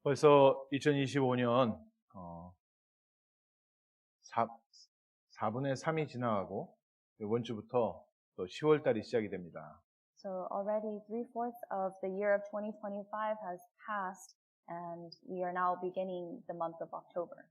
벌써 2025년 4분의 3이 지나가고 이번 주부터 또 10월 달이 시작이 됩니다. So already 3/4 of the year of 2025 has passed and we are now beginning the month of October.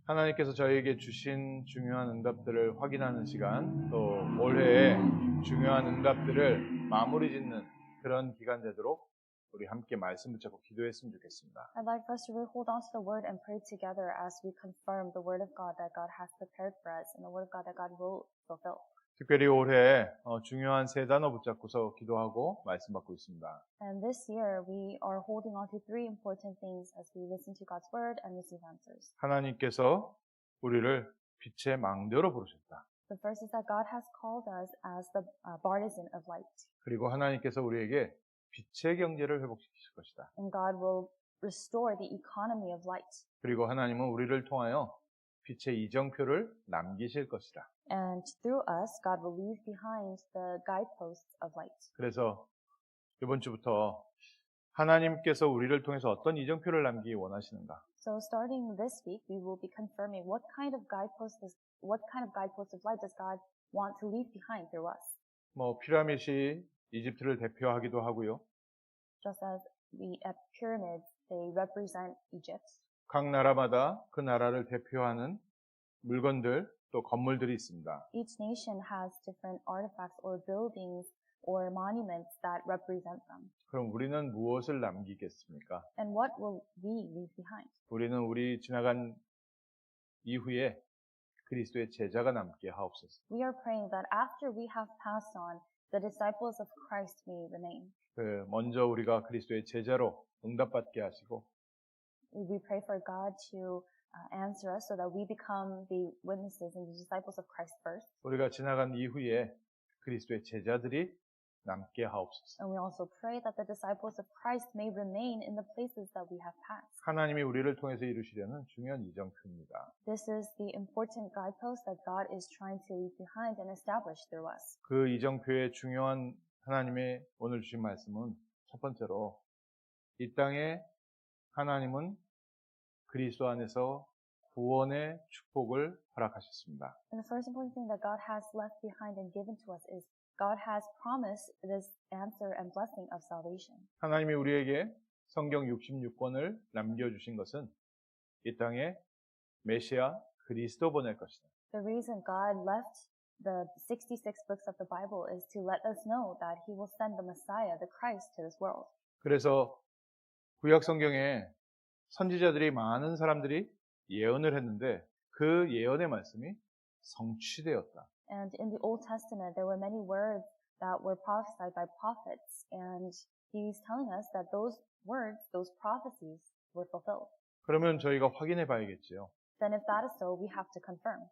하나님께서 저희에게 주신 중요한 응답들을 확인하는 시간, 또 올해의 중요한 응답들을 마무리 짓는 그런 기간 되도록 우리 함께 말씀 붙잡고 기도했으면 좋겠습니다. I'd like for us to really hold on to the word and pray together as we confirm the word of God that God has prepared for us and the word of God that God will fulfill. 특별히 올해 중요한 세 단어 붙잡고서 기도하고 말씀 받고 있습니다. And this year we are holding on to three important things as we listen to God's word and receive answers. 하나님께서 우리를 빛의 망대로 부르셨다. The first is that God has called us as the partisan of light. 그리고 하나님께서 우리에게 빛의 경제를 회복시키실 것이다. And God will restore the economy of light. 그리고 하나님은 우리를 통하여 빛의 이정표를 남기실 것이다. And through us, God will leave behind the guideposts of light. 그래서 이번 주부터 하나님께서 우리를 통해서 어떤 이정표를 남기기 원하시는가? So starting this week, we will be confirming what kind of guideposts of light does God want to leave behind through us. 피라밋이 이집트를 대표하기도 하고요. Just as at pyramids, they represent Egypt. 각 나라마다 그 나라를 대표하는 물건들 또 건물들이 있습니다. Each nation has different artifacts or buildings or monuments that represent them. 그럼 우리는 무엇을 남기겠습니까? And what will we leave behind? 우리는 우리 지나간 이후에 그리스도의 제자가 남게 하옵소서. We are praying that after we have passed on, the disciples of Christ may remain. 먼저 우리가 그리스도의 제자로 응답받게 하시고 We pray for God to answer us so that we become the witnesses and the disciples of Christ first. 우리가 지나간 이후에 그리스도의 제자들이 남게 하옵소서. And we also pray that the disciples of Christ may remain in the places that we have passed. 하나님이 우리를 통해서 이루시려는 중요한 이정표입니다. This is the important guidepost that God is trying to leave behind and establish through us. 그 이정표의 중요한 하나님의 오늘 주신 말씀은 첫 번째로 이 땅에 하나님은 그리스도 안에서 구원의 축복을 허락하셨습니다. And the first important thing that God has left behind and given to us is God has promised this answer and blessing of salvation. 하나님이 우리에게 성경 66권을 남겨주신 것은 이 땅에 메시아 그리스도 보낼 것이다. The reason God left the 66 books of the Bible is to let us know that He will send the Messiah, the Christ, to this world. 그래서 구약 성경에 선지자들이 많은 사람들이 예언을 했는데 그 예언의 말씀이 성취되었다. And in the Old Testament, there were many words that were prophesied by prophets, and He's telling us that those words, those prophecies, were fulfilled. 그러면 저희가 확인해 봐야겠지요. Then if that is so, we have to confirm.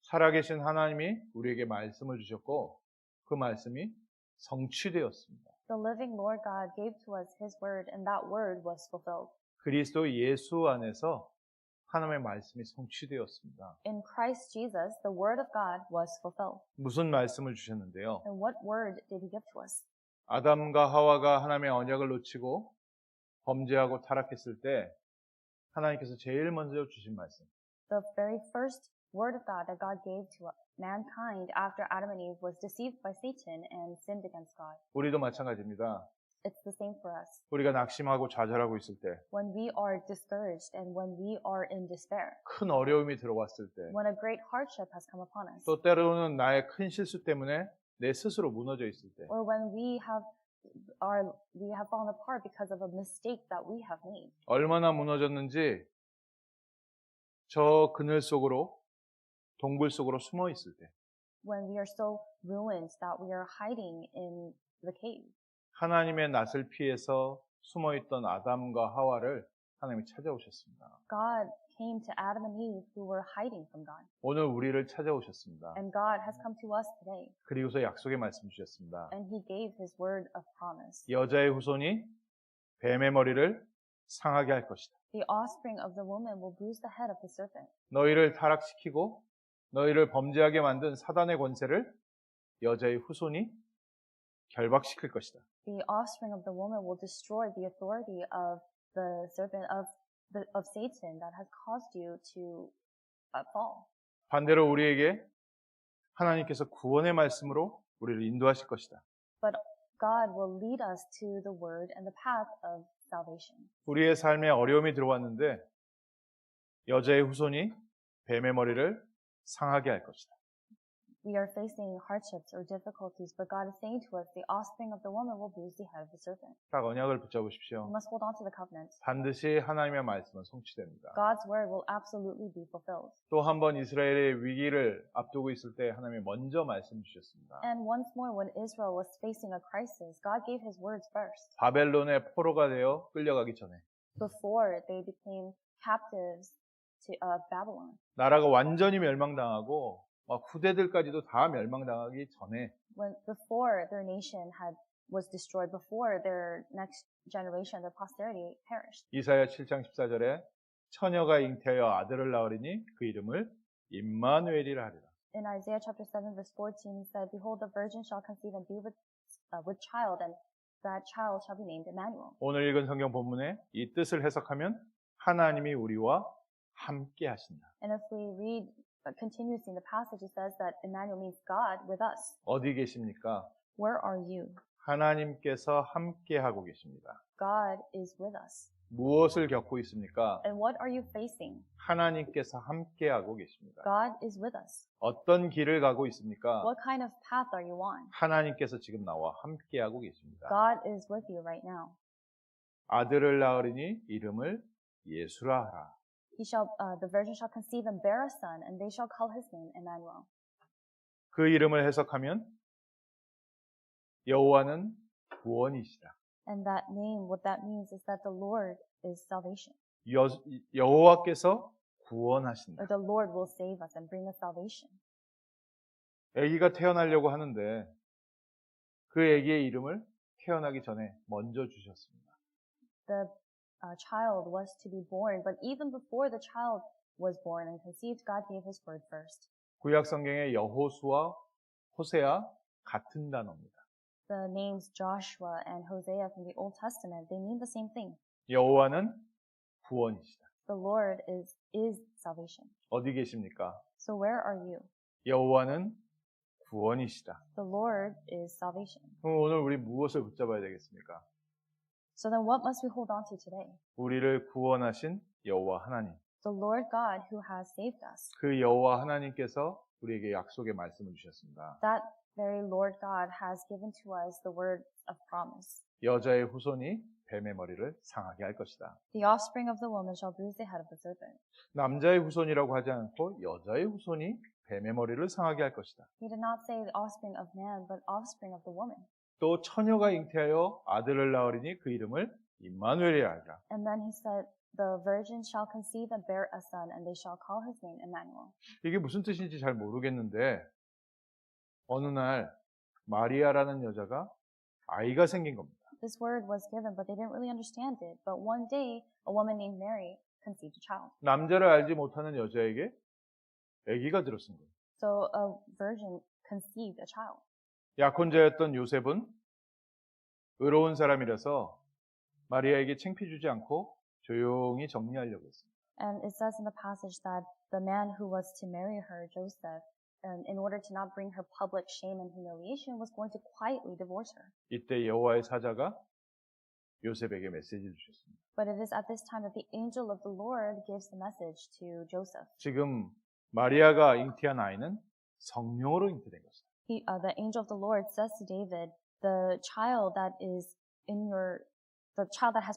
살아계신 하나님이 우리에게 말씀을 주셨고 그 말씀이 성취되었습니다. The living Lord God gave to us His word, and that word was fulfilled. 그리스도 예수 안에서 하나님의 말씀이 성취되었습니다. In Christ Jesus, the word of God was fulfilled. 무슨 말씀을 주셨는데요? And what word did He give to us? 아담과 하와가 하나님의 언약을 놓치고 범죄하고 타락했을 때 하나님께서 제일 먼저 주신 말씀. The very first word of God that God gave to mankind after Adam and Eve was deceived by Satan and sinned against God. 우리도 마찬가지입니다. It's the same for us. 우리가 낙심하고 좌절하고 있을 때, When we are discouraged and when we are in despair, 큰 어려움이 들어왔을 때, when a great hardship has come upon us, 또 때로는 나의 큰 실수 때문에 내 스스로 무너져 있을 때, or when we have fallen apart because of a mistake that we have made. 얼마나 무너졌는지 저 그늘 속으로 동굴 속으로 숨어 있을 때, When we are so ruined that we are hiding in the cave. 하나님의 낯을 피해서 숨어 있던 아담과 하와를 하나님이 찾아오셨습니다. God came to Adam and Eve who were hiding from God. 오늘 우리를 찾아오셨습니다. And God has come to us today. 그리고서 약속의 말씀 주셨습니다. And He gave His word of promise. 여자의 후손이 뱀의 머리를 상하게 할 것이다. The offspring of the woman will bruise the head of the serpent. 너희를 타락시키고 너희를 범죄하게 만든 사단의 권세를 여자의 후손이 결박시킬 것이다. The offspring of the woman will destroy the authority of the serpent of of Satan that has caused you to fall. 반대로 우리에게 하나님께서 구원의 말씀으로 우리를 인도하실 것이다. But God will lead us to the word and the path of salvation. 우리의 삶에 어려움이 들어왔는데 여자의 후손이 뱀의 머리를 상하게 할 것이다. We are facing hardships or difficulties, but God is saying to us, the offspring of the woman will bruise the head of the serpent. 딱 언약을 We 붙잡으십시오. must hold on to the covenant. 반드시 하나님의 말씀은 성취됩니다. God's word will absolutely be fulfilled. 또 한 번 이스라엘의 위기를 앞두고 있을 때 하나님이 먼저 말씀 주셨습니다. And once more, when Israel was facing a crisis, God gave his words first. 바벨론의 포로가 되어 끌려가기 전에 Before they became captives to Babylon. 나라가 완전히 멸망당하고 막 후대들까지도 다 멸망당하기 전에 Before their nation was destroyed, before their next generation, their posterity perished. 이사야 7장 14절에 처녀가 잉태하여 아들을 낳으리니 그 이름을 임마누엘이라 하리라. In Isaiah chapter 7 verse 14 he said, Behold, the virgin shall conceive and be with child, and that child shall be named Emmanuel. 오늘 읽은 성경 본문에 이 뜻을 해석하면 하나님이 우리와 함께 하신다. And if we read continuously in the passage, it says that Emmanuel means God with us. 어디 계십니까? Where are you? 하나님께서 함께 하고 계십니다. God is with us. 무엇을 겪고 있습니까? And what are you facing? 하나님께서 함께 하고 계십니다. God is with us. 어떤 길을 가고 있습니까? What kind of path are you on? 하나님께서 지금 나와 함께 하고 계십니다. God is with you right now. 아들을 낳으리니 이름을 예수라 하라. The virgin shall conceive and bear a son, and they shall call his name Emmanuel. 그 이름을 해석하면 여호와는 구원이시다. And that name, what that means is that the Lord is salvation. 여호와께서 구원하신다. Or the Lord will save us and bring us salvation. 아기가 태어나려고 하는데 그 아기의 이름을 태어나기 전에 먼저 주셨습니다. The child was to be born, but even before the child was born and conceived, God gave his word first. 구약 성경의 여호수아, 호세아 같은 단어입니다. The names Joshua and Hosea from the Old Testament, they mean the same thing. 여호와는 구원이시다. The Lord is salvation. 어디 계십니까? So where are you? 여호와는 구원이시다. The Lord is salvation. 그럼 오늘 우리 무엇을 붙잡아야 되겠습니까? So then what must we hold on to today? 우리를 구원하신 여호와 하나님. The Lord God who has saved us. 그 여호와 하나님께서 우리에게 약속의 말씀을 주셨습니다. That very Lord God has given to us the word of promise. 여자의 후손이 뱀의 머리를 상하게 할 것이다. The offspring of the woman shall bruise the head of the serpent. 남자의 후손이라고 하지 않고 여자의 후손이 뱀의 머리를 상하게 할 것이다. He did not say the offspring of man, but offspring of the woman. 또 처녀가 잉태하여 아들을 낳으리니 그 이름을 임마누엘이라 하리라. And then he said, the virgin shall conceive and bear a son, and they shall call his name Emmanuel. 이게 무슨 뜻인지 잘 모르겠는데 어느 날 마리아라는 여자가 아이가 생긴 겁니다. This word was given, but they didn't really understand it. But one day, a woman named Mary conceived a child. 남자를 알지 못하는 여자에게 아기가 들었은 거예요. So a virgin conceived a child. 약혼자였던 요셉은 의로운 사람이라서 마리아에게 창피 주지 않고 조용히 정리하려고 했습니다. And it says in the passage that the man who was to marry her, Joseph, in order to not bring her public shame and humiliation, was going to quietly divorce her. 이때 여호와의 사자가 요셉에게 메시지를 주셨습니다. But it is at this time that the angel of the Lord gives the message to Joseph. 지금 마리아가 잉태한 아이는 성령으로 잉태된 것이다. The angel of the Lord says to David, the child that has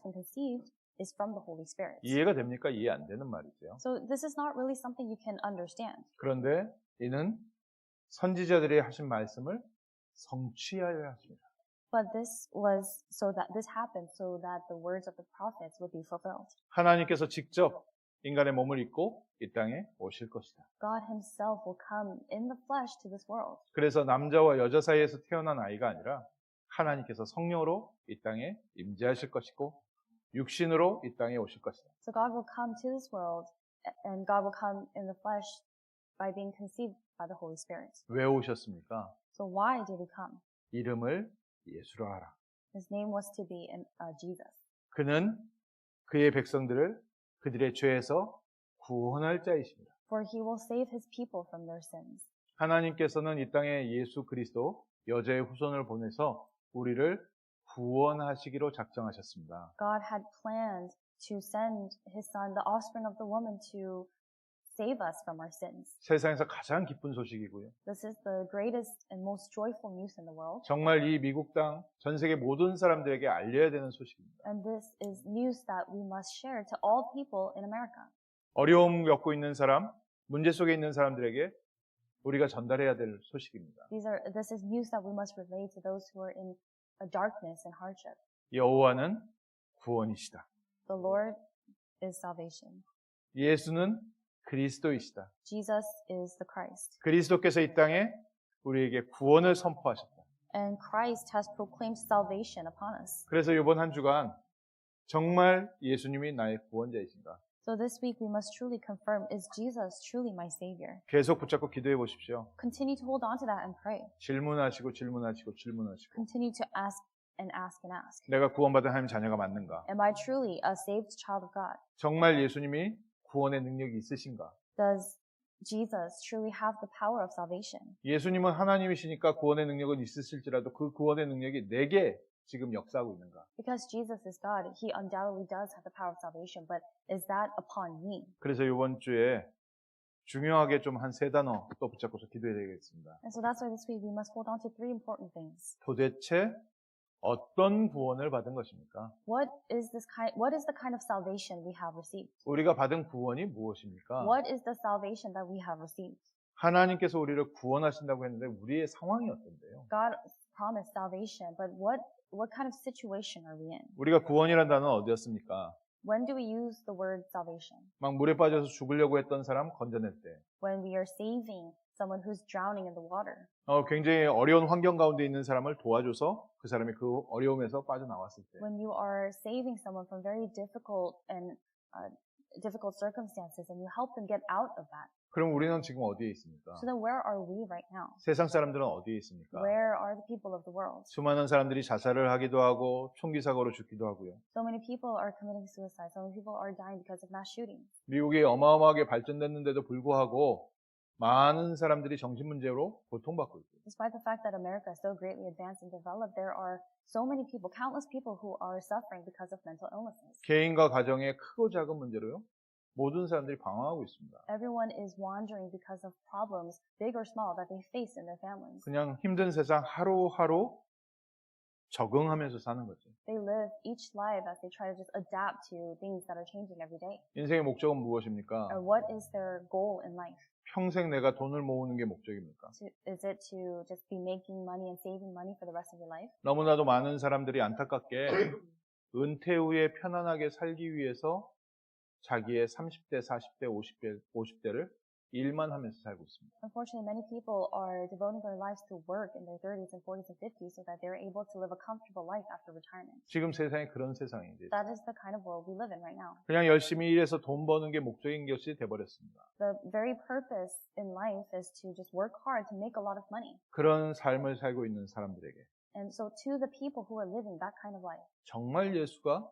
been conceived is from the Holy Spirit. 이해가 됩니까? 이해 안 되는 말이죠. So this is not really something you can understand. 그런데 이는 선지자들이 하신 말씀을 성취하여야 하십니다. But this happened so that the words of the prophets would be fulfilled. 하나님께서 직접 인간의 몸을 입고 이 땅에 오실 것이다. God himself will come in the flesh to this world. 그래서 남자와 여자 사이에서 태어난 아이가 아니라 하나님께서 성령으로 이 땅에 임재하실 것이고 육신으로 이 땅에 오실 것이다. So God will come to this world and God will come in the flesh by being conceived by the Holy Spirit. 왜 오셨습니까? So why did he come? 이름을 예수라 하라. His name was to be Jesus. 그는 그의 백성들을 그들의 죄에서 구원할 자이십니다. For he will save his people from their sins. 하나님께서는 이 땅에 예수 그리스도 여자의 후손을 보내서 우리를 구원하시기로 작정하셨습니다. God had planned to send his son, the offspring of the woman, to save us from our sins. 세상에서 가장 기쁜 소식이고요. This is the greatest and most joyful news in the world. 정말 이 미국 땅, 전 세계 모든 사람들에게 알려야 되는 소식입니다. And this is news that we must share to all people in America. 어려움 겪고 있는 사람, 문제 속에 있는 사람들에게 우리가 전달해야 될 소식입니다. This is news that we must relay to those who are in a darkness and hardship. 여호와는 구원이시다. The Lord is salvation. 예수는 그리스도이시다. Jesus is the Christ. 그리스도께서 이 땅에 우리에게 구원을 선포하셨다. And Christ has proclaimed salvation upon us. 그래서 이번 한 주간 정말 예수님이 나의 구원자이신가? So this week we must truly confirm, is Jesus truly my Savior? 계속 붙잡고 기도해 보십시오. Continue to hold on to that and pray. 질문하시고 질문하시고 질문하시고. Continue to ask and ask and ask. 내가 구원받은 하나님 자녀가 맞는가? Am I truly a saved child of God? 정말 예수님이 구원의 능력이 있으신가? Does Jesus truly have the power of salvation? 예수님은 하나님이시니까 구원의 능력은 있으실지라도 그 구원의 능력이 내게 지금 역사하고 있는가? Because Jesus is God, He undoubtedly does have the power of salvation, but is that upon me? 그래서 이번 주에 중요하게 좀 한 세 단어 또 붙잡고서 기도해야 되겠습니다. And so that's why this week we must hold on to three important things. 도대체 어떤 구원을 받은 것입니까? What is the kind of salvation we have received? 우리가 받은 구원이 무엇입니까? What is the salvation that we have received? 하나님께서 우리를 구원하신다고 했는데 우리의 상황이 어떤데요? God promised salvation, but what kind of situation are we in? 우리가 구원이라는 단어는 어디였습니까? When do we use the word salvation? 막 물에 빠져서 죽으려고 했던 사람 건져낼 때. When we are saving someone who's drowning in the water. 굉장히 어려운 환경 가운데 있는 사람을 도와줘서 그 사람이 그 어려움에서 빠져나왔을 때. When you are saving someone from very difficult circumstances and you help them get out of that. 그럼 우리는 지금 어디에 있습니까? So then where are we right now? 세상 사람들은 어디에 있습니까? Where are the people of the world? 수많은 사람들이 자살을 하기도 하고 총기 사고로 죽기도 하고요. So many people are committing suicide. So many people are dying because of mass shootings. 미국이 어마어마하게 발전됐는데도 불구하고 많은 사람들이 정신문제로 고통받고 있고. Despite the fact that America is so greatly advanced and developed, there are so many people, countless people who are suffering because of mental illnesses. 개인과 가정의 크고 작은 문제로요. 모든 사람들이 방황하고 있습니다. Everyone is wandering because of problems, big or small, that they face in their families. 그냥 힘든 세상 하루하루 적응하면서 사는 거죠. They live each life as they try to just adapt to things that are changing every day. 인생의 목적은 무엇입니까? Or what is their goal in life? 평생 내가 돈을 모으는 게 목적입니까? Is it to just be making money and saving money for the rest of your life? 너무나도 많은 사람들이 안타깝게 은퇴 후에 편안하게 살기 위해서 자기의 30대, 40대, 50대를 일만 하면서 살고 있습니다. Unfortunately, many people are devoting their lives to work in their 30s and 40s and 50s so that they're able to live a comfortable life after retirement. 지금 세상에 그런 세상이죠. That is the kind of world we live in right now. 그냥 열심히 일해서 돈 버는 게 목적인 것이 돼버렸습니다. The very purpose in life is to just work hard to make a lot of money. 그런 삶을 살고 있는 사람들에게 And so to the people who are living that kind of life, 정말 예수가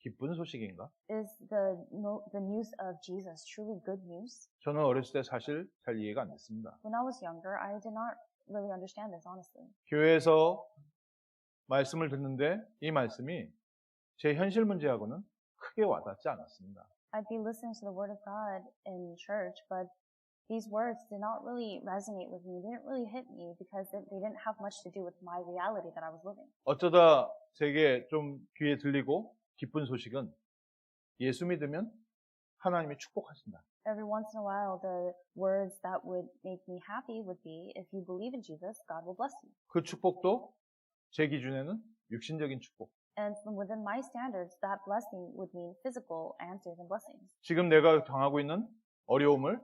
기쁜 소식인가? is the news of Jesus truly good news? 저는 어렸을 때 사실 잘 이해가 안 됐습니다. When I was younger, I did not really understand this, honestly. 교회에서 말씀을 듣는데 이 말씀이 제 현실 문제하고는 크게 와닿지 않았습니다. I'd be listening to the Word of God in church, but these words did not really resonate with me. They didn't really hit me because they didn't have much to do with my reality that I was living. 어쩌다 제게 좀 귀에 들리고 기쁜 소식은 예수 믿으면 하나님이 축복하신다. Every once in a while, the words that would make me happy would be, if you believe in Jesus, God will bless you. 그 축복도 제 기준에는 육신적인 축복. And from within my standards, that blessing would mean physical answers and blessings. 지금 내가 당하고 있는 어려움을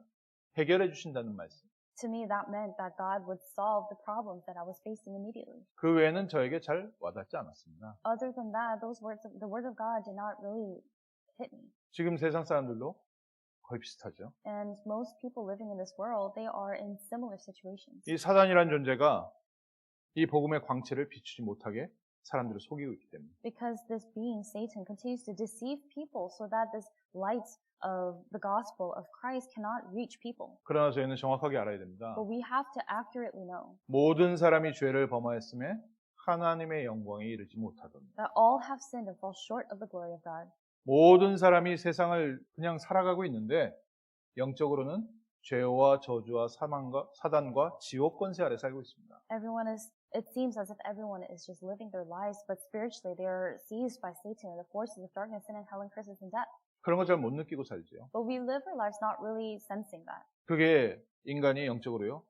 해결해 주신다는 말씀. To me, that meant that God would solve the problems that I was facing immediately. 그 외에는 저에게 잘 와닿지 않았습니다. Other than that, the words of God did not really hit me. 지금 세상 사람들도 거의 비슷하죠. And most people living in this world, they are in similar situations. 이 사단이라는 존재가 이 복음의 광채를 비추지 못하게 사람들을 속이고 있기 때문에. Because this being, Satan, continues to deceive people so that this light of the gospel of Christ cannot reach people. 그러나 저희는 정확하게 알아야 됩니다. But we have to accurately know 모든 사람이 죄를 범하였음에 하나님의 영광에 이르지 못하더니 that all have sinned and fall short of the glory of God. 모든 사람이 세상을 그냥 살아가고 있는데 영적으로는 죄와 저주와 사단과 지옥 권세 아래 살고 있습니다. It seems as if everyone is just living their lives, but spiritually they are seized by Satan and the forces of darkness, sin and hell and curses and death. 그런 걸 잘 못 느끼고 살죠. But we live our lives not really sensing that. 그게 인간이 영적으로요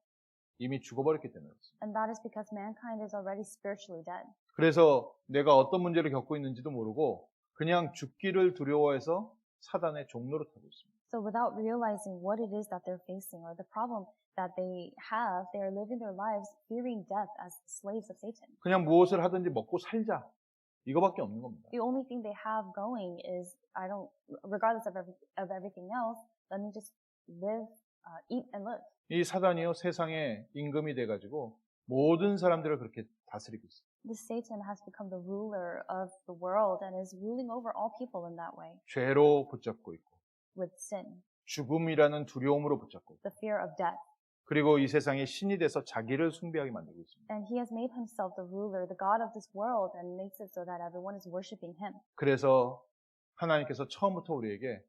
이미 죽어버렸기 때문에 그렇습니다. And that is because mankind is already spiritually dead. 그래서 내가 어떤 문제를 겪고 있는지도 모르고 그냥 죽기를 두려워해서 사단의 종로로 타고 있습니다. So without realizing what it is that they're facing or the problem that they have, they are living their lives fearing death as slaves of Satan. 그냥 무엇을 하든지 먹고 살자. 이거밖에 없는 겁니다. The only thing they have going is, regardless of everything else, let me just live, eat and live. 이 사단이요 세상의 임금이 돼가지고 모든 사람들을 그렇게 다스리고 있어요. This Satan has become the ruler of the world and is ruling over all people in that way. 죄로 붙잡고 있고 With sin, 죽음이라는 두려움으로 붙잡고 있고 the fear of death. 그리고 이 세상의 신이 돼서 자기를 숭배하게 만들고 있습니다. And he has made himself the ruler, the God of this world, and makes it so that everyone is worshiping him. 그래서 하나님께서 처음부터 우리에게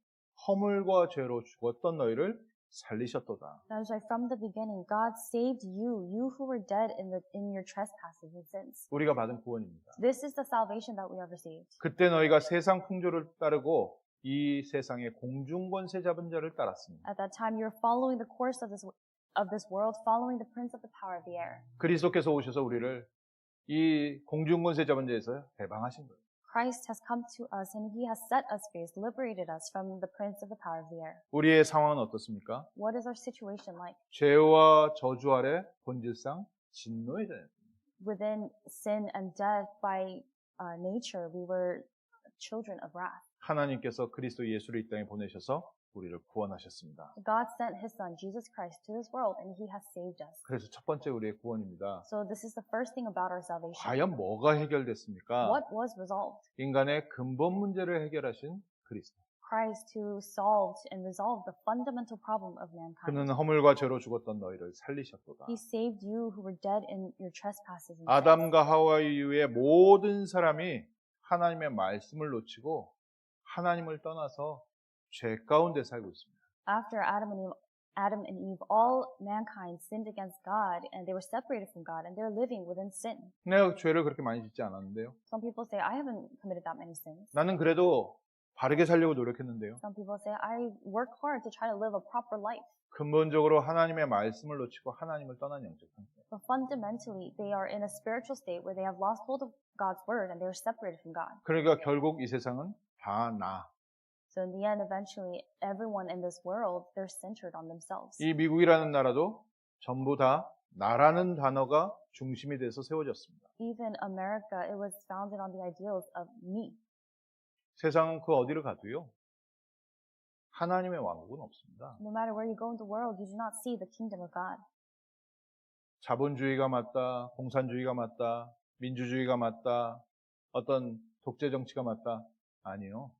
허물과 죄로 죽었던 너희를 살리셨도다. That is why from the beginning, God saved you, you who were dead in your trespasses and sins. 우리가 받은 구원입니다. This is the salvation that we have received. 그때 너희가 세상 풍조를 따르고 이 세상의 공중권세 잡은 자를 따랐습니다. At that time, you're following the course of this world, following the prince of the power of the air. 그리스도께서 오셔서 우리를 이 공중권세 잡은 자에서 해방하신 거예요. Christ has come to us and he has set us free, has liberated us from the prince of the power of the air. 우리의 상황은 어떻습니까? What is our situation like? 죄와 저주 아래 본질상 진노의 자였습니다. Within sin and death, by nature, we were children of wrath. 하나님께서 그리스도 예수를 이 땅에 보내셔서 우리를 구원하셨습니다. God sent his son, Jesus Christ, to this world and he has saved us. 그래서 첫 번째 우리의 구원입니다. So this is the first thing about our salvation. 과연 뭐가 해결됐습니까? What was resolved? 인간의 근본 문제를 해결하신 그리스도. Christ who solved and resolved the fundamental problem of mankind. 그는 허물과 죄로 죽었던 너희를 살리셨도다. He saved you who were dead in your trespasses and sins. 아담과 하와 이후에 모든 사람이 하나님의 말씀을 놓치고 하나님을 떠나서 죄 가운데 살고 있습니다. After Adam and Eve, all mankind sinned against God and they were separated from God and they're living within sin. 내가 죄를 그렇게 많이 짓지 않았는데요. Some people say, I haven't committed that many sins. 나는 그래도 바르게 살려고 노력했는데요. Some people say, I work hard to try to live a proper life. 근본적으로 하나님의 말씀을 놓치고 하나님을 떠난 영적 상태. But fundamentally, they are in a spiritual state where they have lost hold of God's word and they are separated from God. 그러니까 결국 이 세상은 다 나. So in the end, eventually, everyone in this world, they're centered on themselves. 이 미국이라는 나라도 전부 다 나라는 단어가 중심이 돼서 세워졌습니다. Even America, it was founded on the ideals of me. 세상은 그 어디를 가도요. 하나님의 왕국은 없습니다. No matter where you go in the world, you do not see the kingdom of God. 자본주의가 맞다, 공산주의가 맞다, 민주주의가 맞다, 어떤 독재 정치가 맞다. 아니요.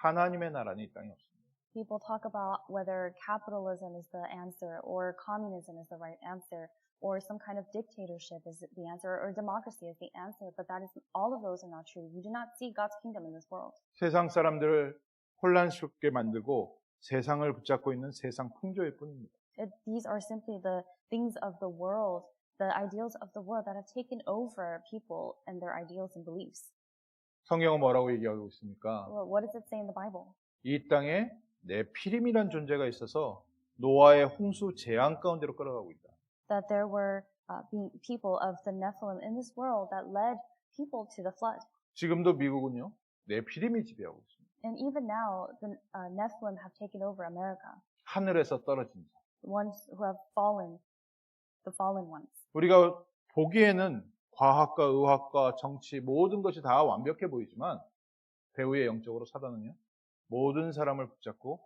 하나님의 나라는 이 땅에 없습니다. People talk about whether capitalism is the answer or communism is the right answer or some kind of dictatorship is the answer or democracy is the answer, but all of those are not true. You do not see God's kingdom in this world. 세상 사람들을 혼란스럽게 만들고 세상을 붙잡고 있는 세상 풍조일 뿐입니다. These are simply the things of the world, the ideals of the world that have taken over people and their ideals and beliefs. 성경은 뭐라고 얘기하고 있습니까? Well, what does it say in the Bible? 이 땅에 네피림이란 존재가 있어서 노아의 홍수 재앙 가운데로 끌어가고 있다. That there were people of the Nephilim in this world that led people to the flood. 지금도 미국은요, 네피림이 지배하고 있습니다. And even now, the Nephilim have taken over America. 하늘에서 떨어진 자. The ones who have fallen, the fallen ones. 우리가 보기에는 과학과 의학과 정치 모든 것이 다 완벽해 보이지만 배후의 영적으로 사단은요, 모든 사람을 붙잡고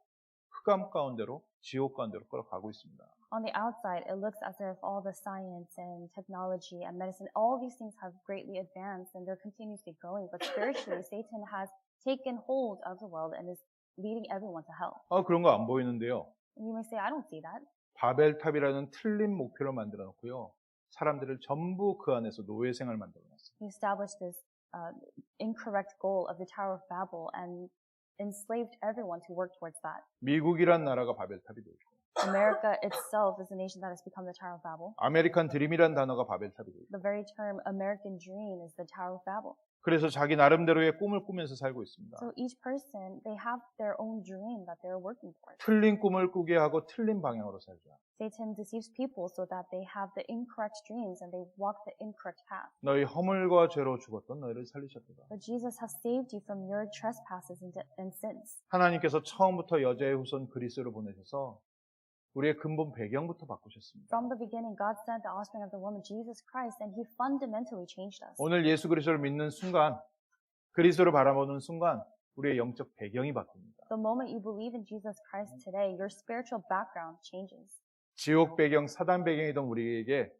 흑암 가운데로 지옥 가운데로 끌어가고 있습니다. On the outside, it looks as if all the science and technology and medicine, all these things have greatly advanced and they're continuously growing. But spiritually, Satan has taken hold of the world and is leading everyone to hell. 그런 거 안 보이는데요. And you may say, I don't see that. 바벨탑이라는 틀린 목표를 만들어 놓고요. 사람들을 전부 그 안에서 노예 생활 만들어 놨어요. He established this incorrect goal of the Tower of Babel and enslaved everyone to work towards that. 미국이란 나라가 바벨탑이 되어 있고 America itself is a nation that has become the Tower of Babel. 아메리칸 드림이란 단어가 바벨탑이 되어 있고 The very term American dream is the Tower of Babel. 그래서 자기 나름대로의 꿈을 꾸면서 살고 있습니다. So each person, they have their own dream that they're working towards. 틀린 꿈을 꾸게 하고 틀린 방향으로 살죠. Satan deceives people so that they have the incorrect dreams and they walk the incorrect path. 너희 허물과 죄로 죽었던 너희를 살리셨도다. But Jesus has saved you from your trespasses and sins. 하나님께서 처음부터 여자의 후손 그리스도를 보내셔서 우리의 근본 배경부터 바꾸셨습니다. From the beginning, God sent the offspring of the woman, Jesus Christ, and He fundamentally changed us. 오늘 예수 그리스도를 믿는 순간, 그리스도를 바라보는 순간 우리의 영적 배경이 바뀝니다. The moment you believe in Jesus Christ today, your spiritual background changes. 지옥 배경, 사단 배경이던 우리에게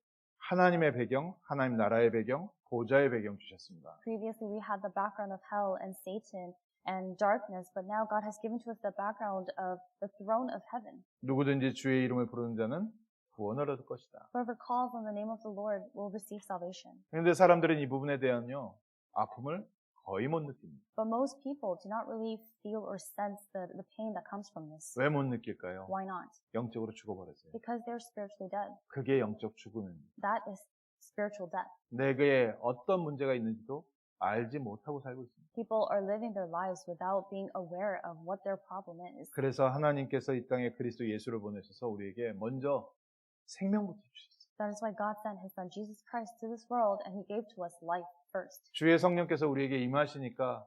하나님의 배경, 하나님 나라의 배경, 보좌의 배경 주셨습니다. Previously, we had the background of hell and Satan and darkness, but now God has given to us the background of the throne of heaven. 누구든지 주의 이름을 부르는 자는 구원을 얻을 것이다. Whoever calls on the name of the Lord will receive salvation. 그런데 사람들은 이 부분에 대한요 아픔을 거의 못 느낍니다. But most people do not really feel or sense the pain that comes from this. 왜 못 느낄까요? Why not? 영적으로 죽어버렸어요. Because they're spiritually dead. 그게 영적 죽음입니다. That is spiritual death. 내게 어떤 문제가 있는지도 알지 못하고 살고 있습니다. People are living their lives without being aware of what their problem is. 그래서 하나님께서 이 땅에 그리스도 예수를 보내셔서 우리에게 먼저 생명부터 주셨어요. That is why God sent His Son Jesus Christ to this world and He gave to us life first. 주의 성령께서 우리에게 임하시니까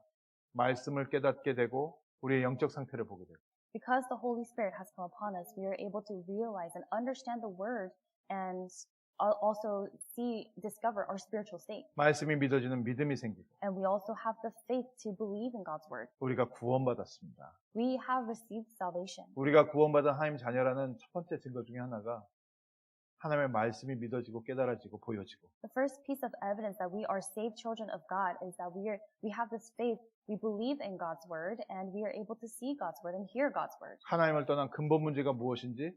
말씀을 깨닫게 되고 우리의 영적 상태를 보게 되고 Because the Holy Spirit has come upon us, we are able to realize and understand the Word and also discover our spiritual state. 말씀이 믿어지는 믿음이 생기고 And we also have the faith to believe in God's Word. 우리가 구원받았습니다. We have received salvation. 우리가 구원받은 하나님 자녀라는 첫 번째 증거 중에 하나가 하나님의 말씀이 믿어지고 깨달아지고 보여지고 The first piece of evidence that we are saved children of God is that we have this faith, we believe in God's Word, and we are able to see God's Word and hear God's Word. 하나님을 떠난 근본 문제가 무엇인지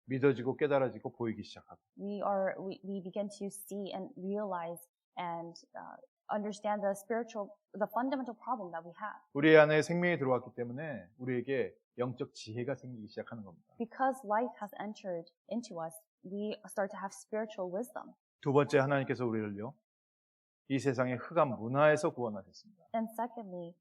믿어지고 깨달아지고 보이기 시작하고 We begin to see and realize and understand the fundamental problem that we have. 우리 안에 생명이 들어왔기 때문에 우리에게 영적 지혜가 생기기 시작하는 겁니다. Because life has entered into us, we start to have spiritual wisdom. 두 번째 하나님께서 우리를요 이 세상의 흑암 문화에서 구원하셨습니다. And secondly,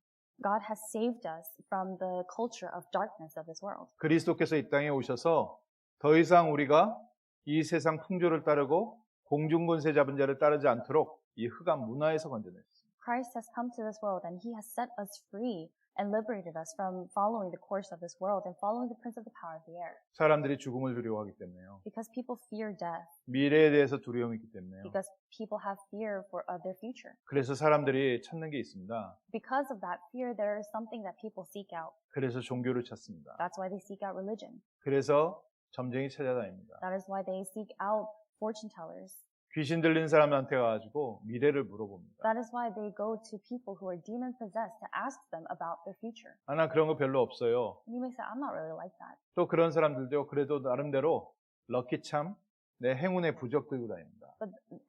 God has saved us from the culture of darkness of this world. 그리스도께서 이 땅에 오셔서 더 이상 우리가 이 세상 풍조를 따르고 공중권세 잡은 자를 따르지 않도록 이 흑암 문화에서 건져냈습니다. Christ has come to this world and He has set us free and liberated us from following the course of this world and following the prince of the power of the air. 사람들이 죽음을 두려워하기 때문에요. Because people fear death. 미래에 대해서 두려움이 있기 때문에요. Because people have fear of their future. 그래서 사람들이 찾는 게 있습니다. Because of that fear, there is something that people seek out. 그래서 종교를 찾습니다. That's why they seek out religion. 그래서 점쟁이 찾아다닙니다. That is why they seek out fortune tellers. 귀신 들린 사람한테 가가지고 미래를 물어봅니다. That is why they go to people who are demon possessed to ask them about their future. 난 그런 거 별로 없어요. And you may say, I'm not really like that. 또 그런 사람들도 그래도 나름대로 럭키참, 내 행운의 부적 들고 다닙니다.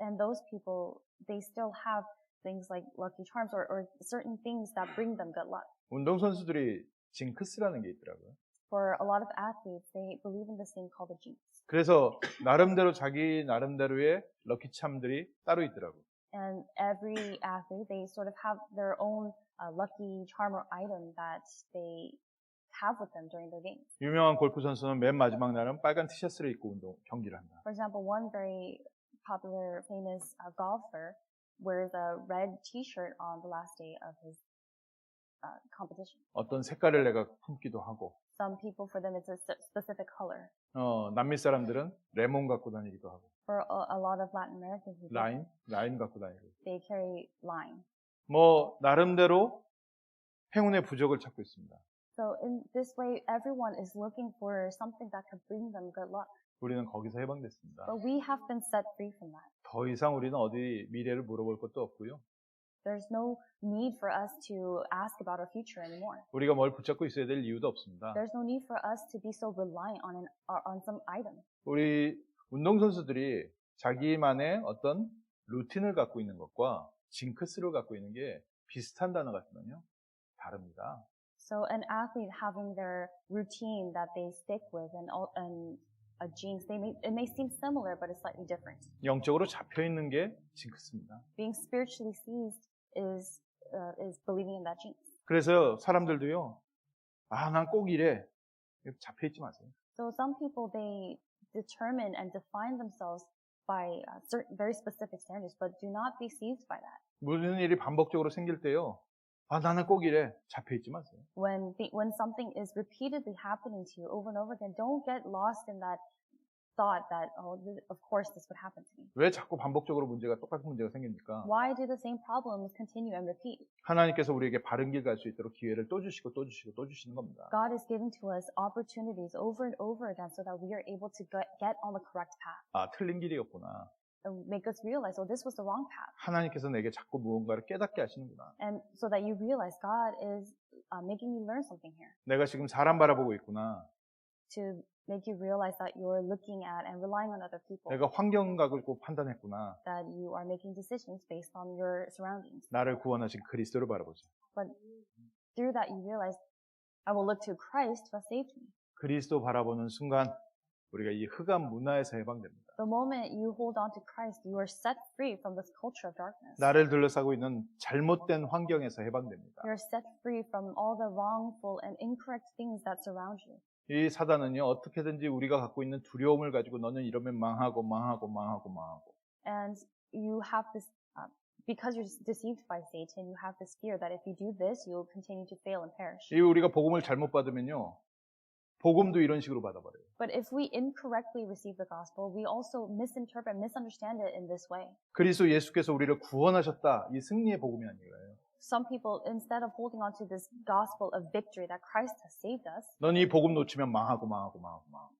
And those people, they still have things like lucky charms or certain things that bring them good luck. 운동선수들이 징크스라는 게 있더라고요. For a lot of athletes, they believe in this thing called the jinx. 그래서 나름대로 자기 나름대로의 럭키참들이 따로 있더라고요. And every athlete, they sort of have their own lucky charm or item that they have with them during their games. 유명한 골프 선수는 맨 마지막 날은 빨간 티셔츠를 입고 경기를 한다. For example, one very popular, famous golfer wears a red T-shirt on the last day of his competition. 어떤 색깔을 내가 품기도 하고. Some people, for them, it's a specific color. 남미 사람들은 레몬 갖고 다니기도 하고. For a lot of Latin American people, 라임 갖고 다니고. they carry lime. 뭐 나름대로 행운의 부적을 찾고 있습니다. So in this way, everyone is looking for something that could bring them good luck. 우리는 거기서 해방됐습니다. But we have been set free from that. 더 이상 우리는 어디 미래를 물어볼 것도 없고요. There's no need for us to ask about our future anymore. 우리가 뭘 붙잡고 있어야 될 이유도 없습니다. There's no need for us to be so reliant on some item. 우리 운동선수들이 자기만의 어떤 루틴을 갖고 있는 것과 징크스를 갖고 있는 게 비슷한 단어 같으면요, 다릅니다. So an athlete having their routine that they stick with and a jinx, it may seem similar, but it's slightly different. 영적으로 잡혀 있는 게 징크스입니다. Being spiritually seized is believing in that jinx. 그래서 사람들도요, 난 꼭 이래. 잡혀 있지 마세요. So some people, they determine and define themselves by certain very specific standards, but do not be seized by that. 무슨 일이 반복적으로 생길 때요, 나는 꼭 이래. 잡혀 있지 마세요. When something is repeatedly happening to you over and over again, don't get lost in that thought that, of course this would happen to me. 왜 자꾸 반복적으로 똑같은 문제가 생깁니까? Why do the same problems continue and repeat? 하나님께서 우리에게 바른 길 갈 수 있도록 기회를 또 주시고 또 주시고 또 주시는 겁니다. God is giving to us opportunities over and over again so that we are able to get on the correct path. 틀린 길이었구나. And make us realize, this was the wrong path. 하나님께서 내게 자꾸 무언가를 깨닫게 하시는구나. And so that you realize God is making you learn something here. 내가 지금 사람 바라보고 있구나. To make you realize that you're looking at and relying on other people. 내가 환경각을 꼭 판단했구나. That you are making decisions based on your surroundings. 나를 구원하신 그리스도를 바라보자. But through that you realize, I will look to Christ who has saved me. 그리스도 바라보는 순간 우리가 이 흑암 문화에서 해방됩니다. The moment you hold on to Christ, you are set free from this culture of darkness. 나를 둘러싸고 있는 잘못된 환경에서 해방됩니다. You are set free from all the wrongful and incorrect things that surround you. 이 사단은요, 어떻게든지 우리가 갖고 있는 두려움을 가지고 너는 이러면 망하고. And you have this, because you're deceived by Satan, you have this fear that if you do this, you will continue to fail and perish. 이 우리가 복음을 잘못 받으면요, 복음도 이런 식으로 받아버려요. But if we incorrectly receive the gospel, we also misunderstand it in this way. 그리스도 예수께서 우리를 구원하셨다. 이 승리의 복음이 아니에요. Some people, instead of holding on to this gospel of victory that Christ has saved us, 넌 이 복음 놓치면 망하고.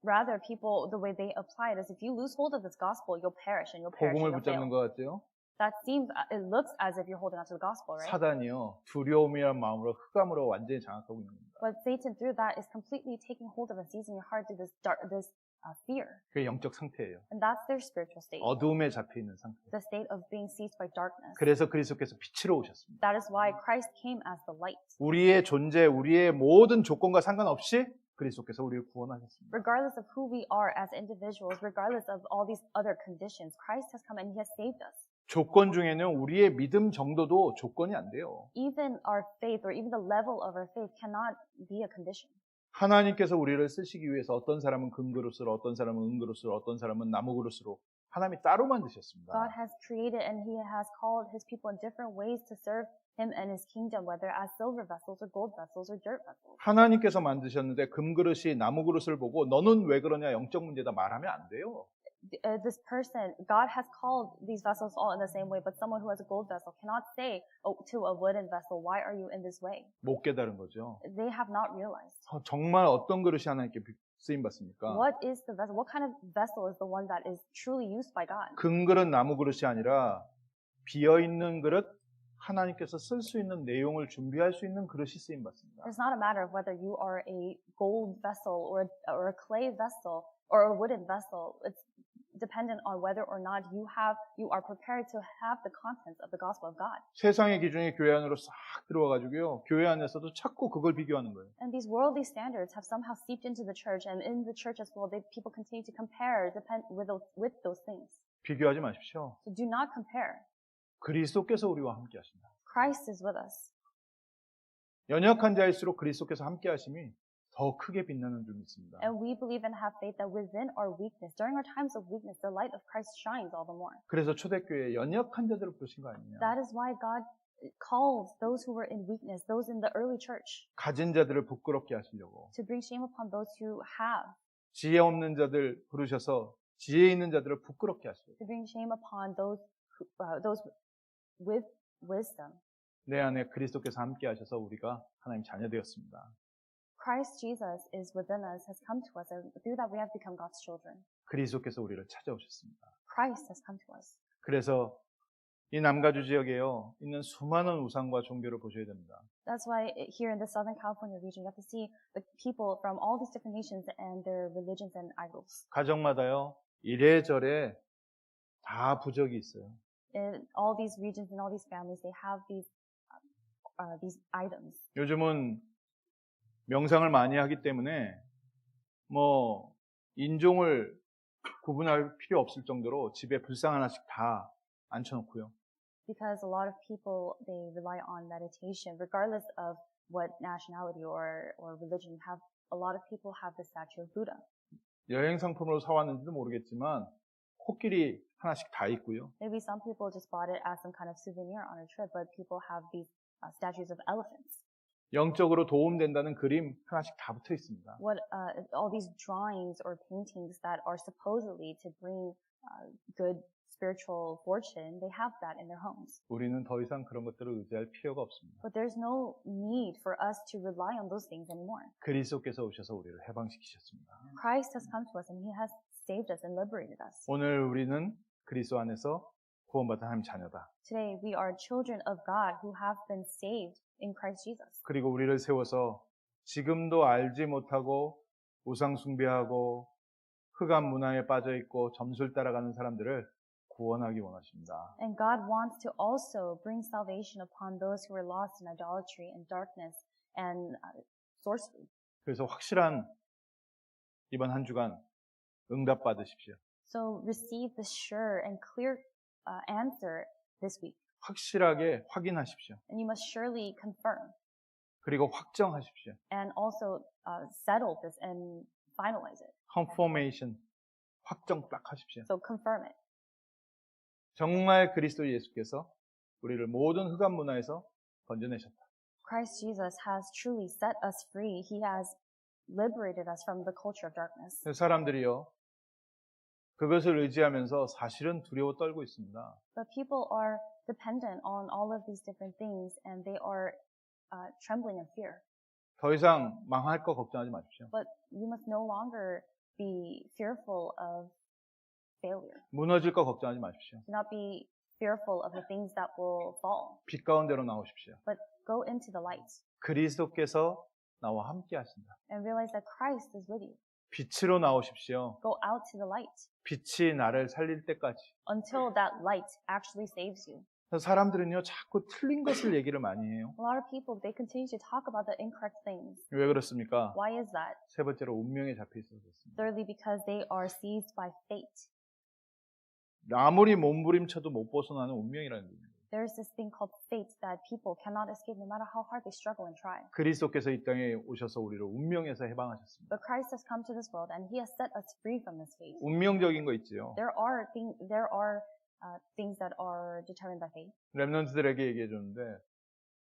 rather people, the way they apply it is if you lose hold of this gospel, you'll perish and you'll fail. 복음을 붙잡는 것 같죠? That seems, it looks as if you're holding on to the gospel, right? 사단이요, 두려움이란 마음으로 흑암으로 완전히 장악하고 있는 겁니다. But Satan, through that, is completely taking hold of and seizing your heart through this fear. 그게 영적 상태예요. And that's their spiritual state. 어둠에 잡혀 있는 상태. The state of being seized by darkness. 그래서 그리스도께서 빛으로 오셨습니다. That is why Christ came as the light. 우리의 존재, 우리의 모든 조건과 상관없이 그리스도께서 우리를 구원하셨습니다. Regardless of who we are as individuals, regardless of all these other conditions, Christ has come and He has saved us. 조건 중에는 우리의 믿음 정도도 조건이 안 돼요. Even our faith or even the level of our faith cannot be a condition. 하나님께서 우리를 쓰시기 위해서 어떤 사람은 금그릇으로, 어떤 사람은 은그릇으로, 어떤 사람은 나무그릇으로 하나님이 따로 만드셨습니다. God has created and He has called His people in different ways to serve Him and His kingdom, whether as silver vessels or gold vessels or dirt vessels. 하나님께서 만드셨는데 금그릇이 나무그릇을 보고 너는 왜 그러냐 영적 문제다 말하면 안 돼요. This person, God has called these vessels all in the same way, but someone who has a gold vessel cannot say to a wooden vessel, why are you in this way? 못 깨달은 거죠. They have not realized. 정말 어떤 그릇이 하나님께 쓰임 받습니까? What is the vessel? What kind of vessel is the one that is truly used by God? 금그릇 나무그릇이 아니라 비어있는 그릇, 하나님께서 쓸 수 있는 내용을 준비할 수 있는 그릇이 쓰임 받습니다. It's not a matter of whether you are a gold vessel or a clay vessel or a wooden vessel. It's dependent on whether or not you are prepared to have the contents of the gospel of God. 세상의 기준이 교회 안으로 싹 들어와가지고요. 교회 안에서도 자꾸 그걸 비교하는 거예요. And these worldly standards have somehow seeped into the church, and in the church as well, people continue to compare with those things. 비교하지 마십시오. So do not compare. 그리스도께서 우리와 함께 하신다. Christ is with us. 연약한 자일수록 그리스도께서 함께 하심이 더 크게 빛나는 줄 믿습니다. And we believe and have faith that within our weakness, during our times of weakness, the light of Christ shines all the more. 그래서 초대교회에 연약한 자들을 부르신 거 아니냐. That is why God called those who were in weakness, those in the early church, 가진 자들을 부끄럽게 하시려고. to bring shame upon those who have, 지혜 없는 자들 부르셔서 지혜 있는 자들을 부끄럽게 하시려고. to bring shame upon those with wisdom. 내 안에 그리스도께서 함께 하셔서 우리가 하나님 자녀 되었습니다. Christ Jesus is within us, has come to us, and through that we have become God's children. 그리스도께서 우리를 찾아오셨습니다. Christ has come to us. 그래서 이 남가주 지역에요 있는 수많은 우상과 종교를 보셔야 됩니다. That's why here in the Southern California region, you have to see the people from all these different nations and their religions and idols. 가정마다요 이래저래 다 부적이 있어요. In all these regions and all these families, they have these items. 요즘은 명상을 많이 하기 때문에 뭐 인종을 구분할 필요 없을 정도로 집에 불상 하나씩 다 앉혀놓고요. Because a lot of people, they rely on meditation, regardless of what nationality or religion you have. A lot of people have the statue of Buddha. 여행 상품으로 사왔는지도 모르겠지만 코끼리 하나씩 다 있고요. Maybe some people just bought it as some kind of souvenir on a trip, but people have these statues of elephants. 영적으로 도움된다는 그림 하나씩 다 붙어 있습니다. All these drawings or paintings that are supposedly to bring good spiritual fortune, they have that in their homes. 우리는 더 이상 그런 것들을 의지할 필요가 없습니다. But there's no need for us to rely on those things anymore. 그리스도께서 오셔서 우리를 해방시키셨습니다. Christ has come to us and He has saved us and liberated us. 오늘 우리는 그리스도 안에서 구원받은 하나님 자녀다. Today we are children of God who have been saved in Christ Jesus. 그리고 우리를 세워서 지금도 알지 못하고 우상 숭배하고 흑암 문화에 빠져 있고 점술 따라가는 사람들을 구원하기 원하십니다. And God wants to also bring salvation upon those who are lost in idolatry and darkness and sorcery. 그래서 확실한 이번 한 주간 응답 받으십시오. So receive the sure and clear answer this week. 확실하게 확인하십시오. And you must surely confirm 그리고 확정하십시오. and also settle this and finalize it. confirmation 확정 딱 하십시오. So confirm it. 정말 그리스도 예수께서 우리를 모든 흑암 문화에서 건져내셨다. Christ Jesus has truly set us free. He has liberated us from the culture of darkness. 사람들이요 그것을 의지하면서 사실은 두려워 떨고 있습니다. But people are dependent on all of these different things and they are trembling in fear. 더 이상 망할 거 걱정하지 마십시오. But you must no longer be fearful of failure. 무너질 거 걱정하지 마십시오. Do not be fearful of the things that will fall. 빛 가운데로 나오십시오. But go into the light 그리스도께서 나와 함께 하신다. and realize that Christ is with you. 빛으로 나오십시오. Go out to the light 빛이 나를 살릴 때까지. until that light actually saves you. 사람들은요 자꾸 틀린 것을 얘기를 많이 해요. A lot of people, they continue to talk about the incorrect things. 왜 그렇습니까? Why is that? 세 번째로 운명에 잡혀 있어서 그렇습니다. Thirdly, because they are seized by fate. 아무리 몸부림쳐도 못 벗어나는 운명이라는 겁니다. There's this thing called fate that people cannot escape no matter how hard they struggle and try. 그리스도께서 이 땅에 오셔서 우리를 운명에서 해방하셨습니다. But Christ has come to this world and He has set us free from this fate. 운명적인 거 있지요. There are things that are determined by fate. 렘넌트들에게 얘기해 줬는데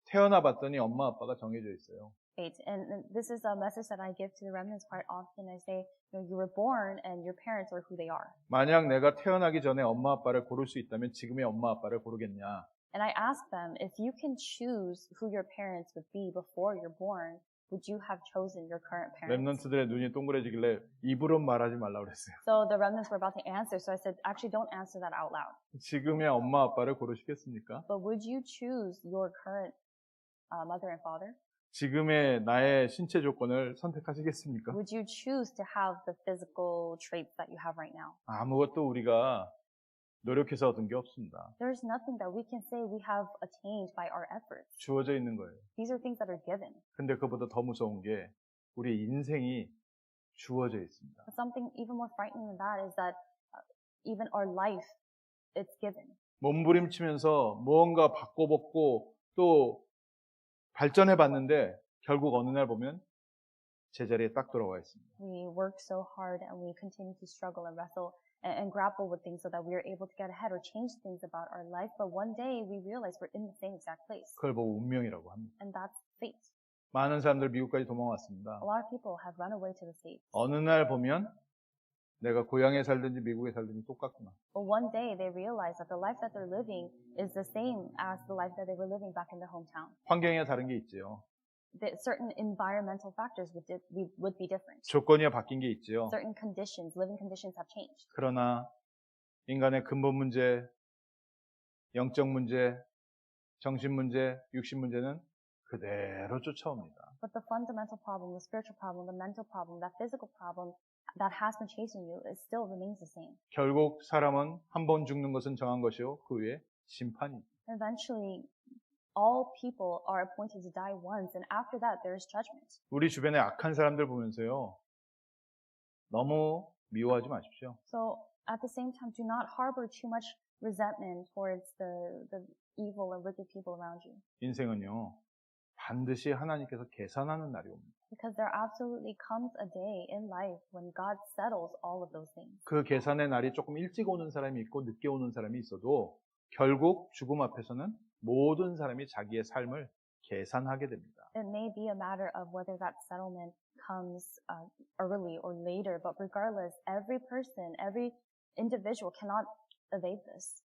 태어나 봤더니 엄마 아빠가 정해져 있어요. Fate. And this is a message that I give to the remnants quite often. I say, you were born and your parents are who they are. 만약 내가 태어나기 전에 엄마 아빠를 고를 수 있다면 지금의 엄마 아빠를 고르겠냐? And I ask them, if you can choose who your parents would be before you're born, would you have chosen your current parents? 렘넌트들의 눈이 동그래지길래 입으로 말하지 말라고 그랬어요. So the remnants were about to answer, so I said, actually don't answer that out loud. 지금의 엄마 아빠를 고르시겠습니까? But would you choose your current mother and father? 지금의 나의 신체 조건을 선택하시겠습니까? Would you choose to have the physical traits that you have right now? 아무것도 우리가 노력해서 얻은 게 없습니다. There's nothing that we can say we have attained by our efforts. 주어져 있는 거예요. These are things that are given. 근데 그보다 더 무서운 게 우리 인생이 주어져 있습니다. But something even more frightening than that is that even our life, it's given. 몸부림치면서 무언가 바꿔먹고 또 발전해 봤는데 결국 어느 날 보면 제자리에 딱 돌아와 있습니다. We work so hard and we continue to struggle and wrestle and grapple with things so that we are able to get ahead or change things about our life. But one day we realize we're in the same exact place. 그걸 보고 운명이라고 합니다. And that's fate. 많은 사람들 미국까지 도망왔습니다. A lot of people have run away to the States. 어느 날 보면 내가 고향에 살든지 미국에 살든지 똑같구나. But one day they realize that the life that they're living is the same as the life that they were living back in their hometown. 환경이 다른 게 있지요. That certain environmental factors would be different. 조건이 바뀐 게 있지요. Certain conditions, living conditions have changed. 그러나 인간의 근본 문제, 영적 문제, 정신 문제, 육신 문제는 그대로 쫓아옵니다. But the fundamental problem, the spiritual problem, the mental problem, that physical problem that has been chasing you, it still remains the same. 결국 사람은 한 번 죽는 것은 정한 것이요 그 후에 심판이죠. Eventually, all people are appointed to die once, and after that, there is judgment. 우리 주변에 악한 사람들 보면서요 너무 미워하지 마십시오. So, at the same time, do not harbor too much resentment towards the evil and wicked people around you. 인생은요 반드시 하나님께서 계산하는 날이 옵니다. Because there absolutely comes a day in life when God settles all of those things. 그 계산의 날이 조금 일찍 오는 사람이 있고 늦게 오는 사람이 있어도 결국 죽음 앞에서는 모든 사람이 자기의 삶을 계산하게 됩니다. It may be a matter of whether that settlement comes early or later, but regardless, every person, every individual cannot evade this.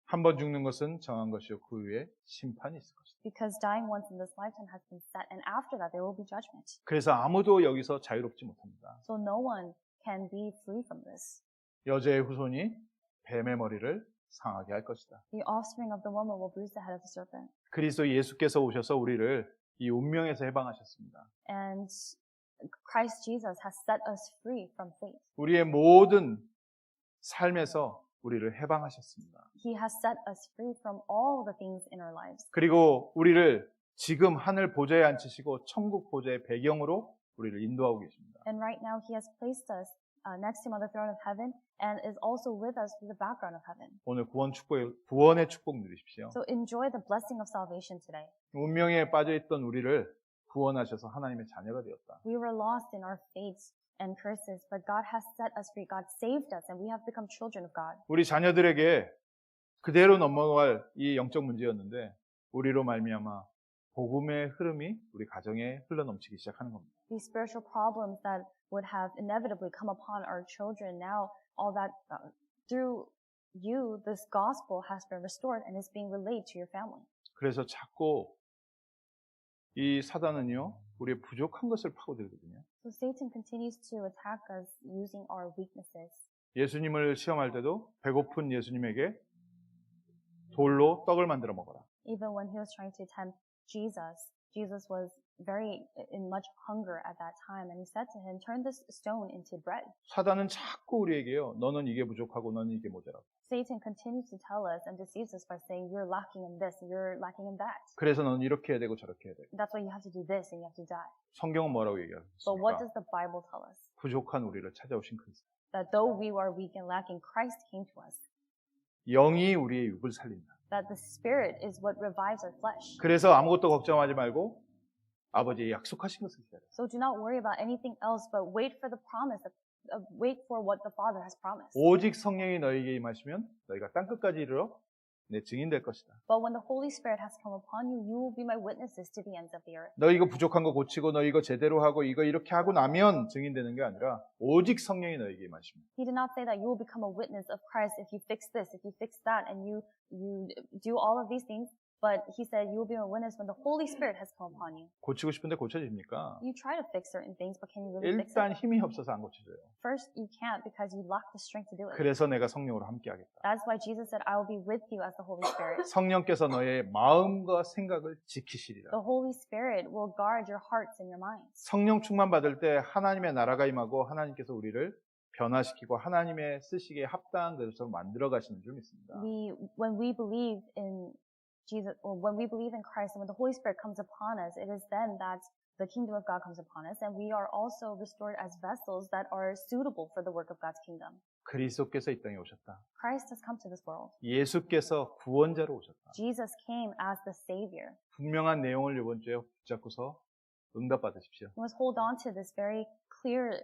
한 번 죽는 것은 정한 것이요 그 후에 심판이 있을 것이다. Because dying once in this lifetime has been set, and after that there will be judgment. 그래서 아무도 여기서 자유롭지 못합니다. So no one can be free from this. 여자의 후손이 뱀의 머리를 상하게 할 것이다. The offspring of the woman will bruise the head of the serpent. 그리스도 예수께서 오셔서 우리를 이 운명에서 해방하셨습니다. And Christ Jesus has set us free from fate. 우리의 모든 삶에서 우리를 해방하셨습니다. He has set us free from all the things in our lives. 그리고 우리를 지금 하늘 보좌에 앉히시고 천국 보좌의 배경으로 우리를 인도하고 계십니다. And right now he has placed us next to him on the throne of heaven and is also with us through the background of heaven. 오늘 구원의 축복 누리십시오. So enjoy the blessing of salvation today. 운명에 빠져있던 우리를 구원하셔서 하나님의 자녀가 되었다. We were lost in our fates and curses, but God has set us free. God saved us and we have become children of God. 우리 자녀들에게 그대로 넘어갈 이 영적 문제였는데 우리로 말미암아 복음의 흐름이 우리 가정에 흘러넘치기 시작하는 겁니다. These spiritual problems that would have inevitably come upon our children, now all that through you, this gospel has been restored and is being relayed to your family. 그래서 자꾸 이 사단은요 우리의 부족한 것을 파고들거든요. So Satan continues to attack us using our weaknesses. 예수님을 시험할 때도 배고픈 예수님에게 돌로 떡을 만들어 먹어라. Even when he was trying to tempt Jesus, Jesus was very in much hunger at that time, and he said to him, "Turn this stone into bread." 사단은 자꾸 우리에게요. 너는 이게 부족하고 너는 이게 모자라고. Satan continues to tell us and deceives us by saying, "You're lacking in this, and you're lacking in that. 그래서 너는 이렇게 해야 되고 저렇게 해야 되고. That's why you have to do this and you have to die." 성경은 뭐라고 But 얘기하겠습니까? what does the Bible tell us? 부족한 우리를 찾아오신 그리스도. That though we were weak and lacking, Christ came to us. 영이 우리의 육을 살린다. That the Spirit is what revives our flesh. 그래서 아무것도 걱정하지 말고 아버지의 약속하신 것을 기다려. So do not worry about anything else, but wait for the promise. Wait for what the Father has promised. 오직 성령이 너에게 임하시면 너희가 땅끝까지 이르러 내 증인 될 것이다. But when the Holy Spirit has come upon you, you will be my witnesses to the ends of the earth. 너 이거 부족한 거 고치고 너 이거 제대로 하고 이거 이렇게 하고 나면 증인되는 게 아니라 오직 성령이 너에게 임하십니다. He did not say that you will become a witness of Christ if you fix this, if you fix that, and you do all of these things. But he said you will be a witness when the Holy Spirit has come upon you. 고치고 싶은데 고쳐집니까? You try to fix certain things, but can you really fix 일단 it? 힘이 없어서 안 고쳐져요. First, you can't because you lack the strength to do it. 그래서 내가 성령으로 함께하겠다. That's why Jesus said, I will be with you as the Holy Spirit. 성령께서 너의 마음과 생각을 지키시리라. The Holy Spirit will guard your hearts and your minds. 성령 충만 받을 때 하나님의 나라가 임하고 하나님께서 우리를 변화시키고 하나님의 쓰시기에 합당한 것으로 만들어 가시는 줄 믿습니다. When we believe in Jesus, or when we believe in Christ, and when the Holy Spirit comes upon us, it is then that the kingdom of God comes upon us, and we are also restored as vessels that are suitable for the work of God's kingdom. 그리스도께서 이 땅에 오셨다. Christ has come to this world. 예수께서 구원자로 오셨다. Jesus came as the Savior. 분명한 내용을 이번 주에 붙잡고서 응답 받으십시오. You must hold on to this very clear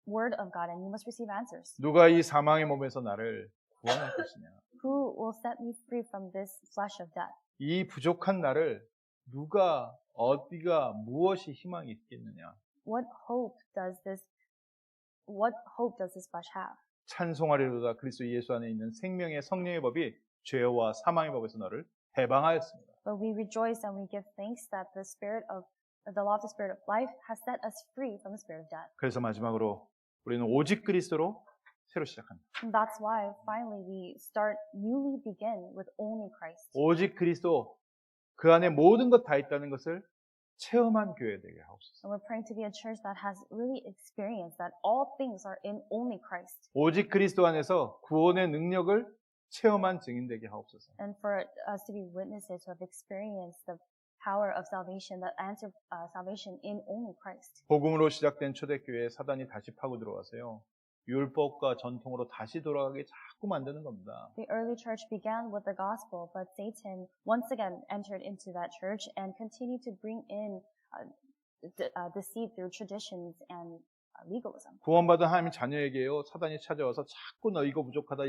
word of God, and you must receive answers. 누가 이 사망의 몸에서 나를 구원할 것이냐? Who will set me free from this flesh of death? 이 부족한 나를 누가 어디가 무엇이 희망이 있겠느냐? What hope does this flesh have? 찬송하리로다 그리스도 예수 안에 있는 생명의 성령의 법이 죄와 사망의 법에서 너를 해방하였습니다. But we rejoice and we give thanks that the law of the Spirit of life has set us free from the spirit of death. 그래서 마지막으로 우리는 오직 그리스도로 새로 시작합니다. And that's why finally we start newly begin with only Christ. 오직 그리스도 그 안에 모든 것 다 있다는 것을 체험한 교회 되게 하옵소서. And we're praying to be a church that has really experienced that all things are in only Christ. 오직 그리스도 안에서 구원의 능력을 체험한 증인 되게 하옵소서. And for us to be witnesses who have experienced the power of salvation, that answer salvation in only Christ. 복음으로 시작된 초대교회에 사단이 다시 파고 들어와서요. 율법과 전통으로 다시 돌아가게 자꾸 만드는 겁니다. The early church began with the gospel, but Satan once again entered into that church and continued to bring in deceit through traditions and legalism. 구원받은 하나님의 자녀에게요. 사단이 찾아와서 자꾸 너 이거 부족하다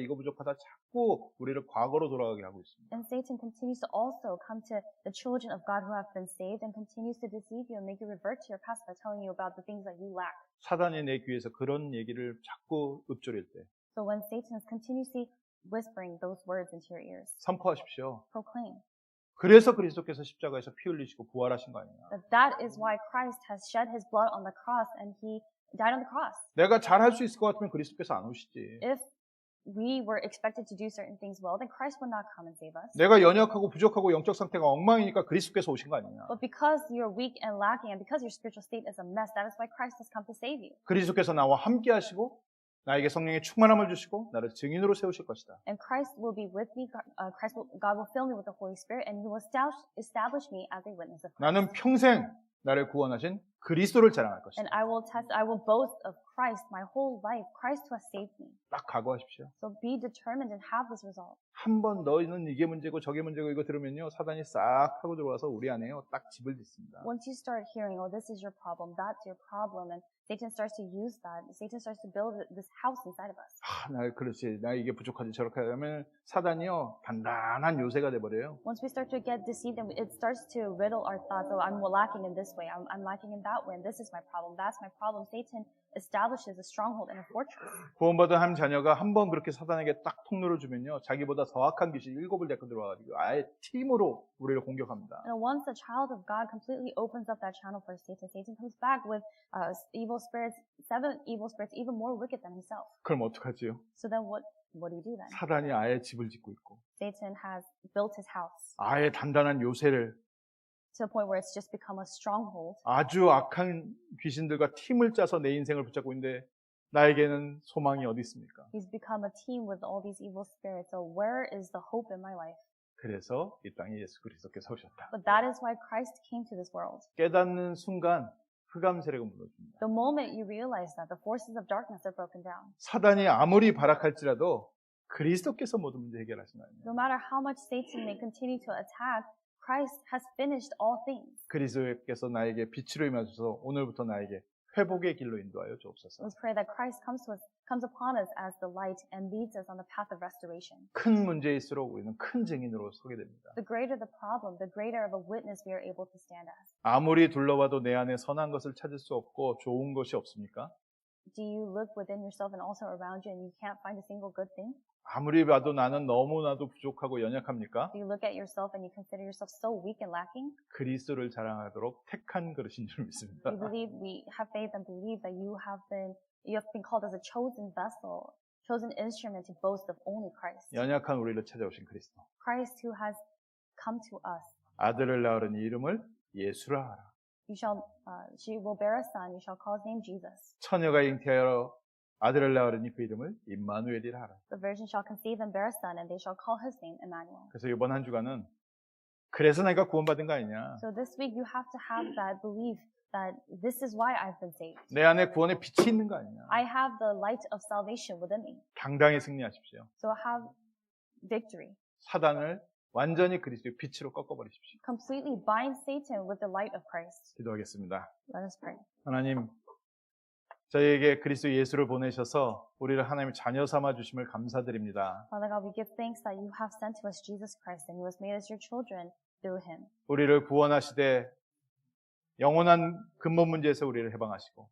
자꾸 우리를 과거로 돌아가게 하고 있습니다. And Satan continues to also come to the children of God who have been saved and continues to deceive you and make you revert to your past by telling you about the things that you lack. 사단이 내 귀에서 그런 얘기를 자꾸 읊조릴 때 So when Satan is continuously whispering those words into your ears, 선포하십시오. proclaim 그래서 그리스도께서 십자가에서 피 흘리시고 부활하신 거 아니냐. that is why Christ has shed his blood on the cross and he died on the cross. 내가 잘할 수 있을 것 같으면 그리스도께서 안 오시지. If we were expected to do certain things well, then Christ would not come and save us. 내가 연약하고 부족하고 영적 상태가 엉망이니까 그리스도께서 오신 거 아니냐. But because you're weak and lacking and because your spiritual state is a mess, that is why Christ has come to save you. 그리스도께서 나와 함께 하시고 나에게 성령의 충만함을 주시고 나를 증인으로 세우실 것이다. And Christ will be with me. God will fill me with the Holy Spirit, and He will establish me as a witness of Christ. 나는 평생 나를 구원하신 그리스도를 자랑할 것이다. And I will boast of Christ my whole life. Christ who has saved me. 딱 각오하십시오. So be determined and have this resolve. 한번 너희는 이게 문제고 저게 문제고 이거 들으면요 사단이 싹 하고 들어와서 우리 안에요 딱 집을 짓습니다. Once you start hearing, oh, this is your problem, that's your problem, and Satan starts to use that. Satan starts to build this house inside of us. 나 그렇지 나 이게 부족하지 저렇게 하면 사단이요 단단한 요새가 돼버려요. Once we start to get deceived, and it starts to riddle our thoughts. Oh, I'm lacking in this way. I'm lacking in that way. And this is my problem. That's my problem. Satan establishes a stronghold and a fortress. 구원받은 한 자녀가 한번 그렇게 사단에게 딱 통로를 주면요 자기보다 더 악한 귀신 7을 데리고 들어와가지고 아예 팀으로 우리를 공격합니다. And once the child of God completely opens up that channel for Satan, Satan comes back with evil spirits, 7 evil spirits, even more wicked than himself. 그럼 어떡하지요? So then what do you do then? 사단이 아예 집을 짓고 있고 Satan has built his house 아예 단단한 요새를 to a point where it's just become a stronghold. 아주 악한 귀신들과 팀을 짜서 내 인생을 붙잡고 있는데 나에게는 소망이 어디 있습니까? He's become a team with all these evil spirits. So where is the hope in my life? 그래서 이 땅에 예수 그리스도께서 오셨다. But that is why Christ came to this world. 깨닫는 순간 흑암 세력은 무너집니다. The moment you realize that, the forces of darkness are broken down. 사단이 아무리 발악할지라도 그리스도께서 모든 문제 해결하신 거 아니에요. No matter how much Satan may continue to attack, Christ has finished all things. 그리스도께서 나에게 빛으로 임하셔서 오늘부터 나에게 회복의 길로 인도하여 주옵소서. Let's pray that Christ comes upon us as the light and leads us on the path of restoration. 큰 문제일수록 우리는 큰 증인으로 서게 됩니다. The greater the problem, the greater of a witness we are able to stand as. 아무리 둘러봐도 내 안에 선한 것을 찾을 수 없고 좋은 것이 없습니까? Do you look within yourself and also around you and you can't find a single good thing? 아무리 봐도 나는 너무나도 부족하고 연약합니까? Do you look at yourself and you consider yourself so weak and lacking? 그리스도를 자랑하도록 택한 그릇인 줄 믿습니다. We have faith and believe that you have been called as a chosen vessel, chosen instrument to boast of only Christ. 연약한 우리를 찾아오신 그리스도. Christ who has come to us. 아들을 낳으려니 이름을 예수라 하라. She will bear a son, you shall call his name Jesus. 처녀가 잉태하여 아들을 낳으려니 그 이름을 임마누엘이라 하라. The virgin shall conceive and bear a son, and they shall call his name Emmanuel. 그래서 이번 한 주간은 그래서 내가 구원받은 거 아니냐. So this week you have to have that belief that this is why I've been saved. 내 안에 구원의 빛이 있는 거 아니냐. I have the light of salvation within me. 당당히 승리하십시오. So have victory. 사단을 완전히 그리스도의 빛으로 꺾어버리십시오. Completely bind Satan with the light of Christ. 기도하겠습니다. Let us pray. 하나님, 저희에게 그리스도 예수를 보내셔서 우리를 하나님의 자녀 삼아 주심을 감사드립니다. Father God, we give thanks that you have sent to us Jesus Christ and you have made us your children through him. 우리를 구원하시되 영원한 근본 문제에서 우리를 해방하시고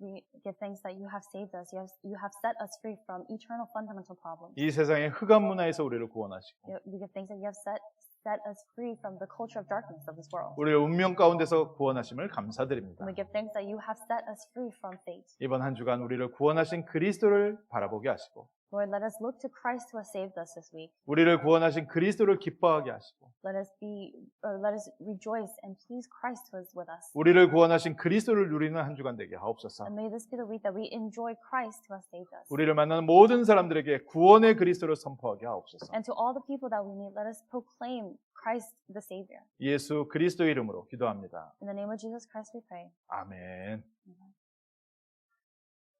We give thanks that you have saved us. You have set us free from eternal fundamental problems. 이 세상의 흑암 문화에서 우리를 구원하시고 We give thanks that you have set set us free from the culture of darkness of this world. 우리를 운명 가운데서 구원하심을 감사드립니다. And we give thanks that you have set us free from fate. 이번 한 주간 우리를 구원하신 그리스도를 바라보게 하시고 Lord, let us look to Christ who has saved us this week. 우리를 구원하신 그리스도를 기뻐하게 하시고 Let us rejoice and please Christ who is with us. 우리를 구원하신 그리스도를 누리는 한 주간 되게 하옵소서. And may this be the week that we enjoy Christ who has saved us. 우리를 만나는 모든 사람들에게 구원의 그리스도를 선포하게 하옵소서. And to all the people that we meet, let us proclaim Christ the Savior. 예수 그리스도의 이름으로 기도합니다. In the name of Jesus Christ we pray. 아멘. Amen.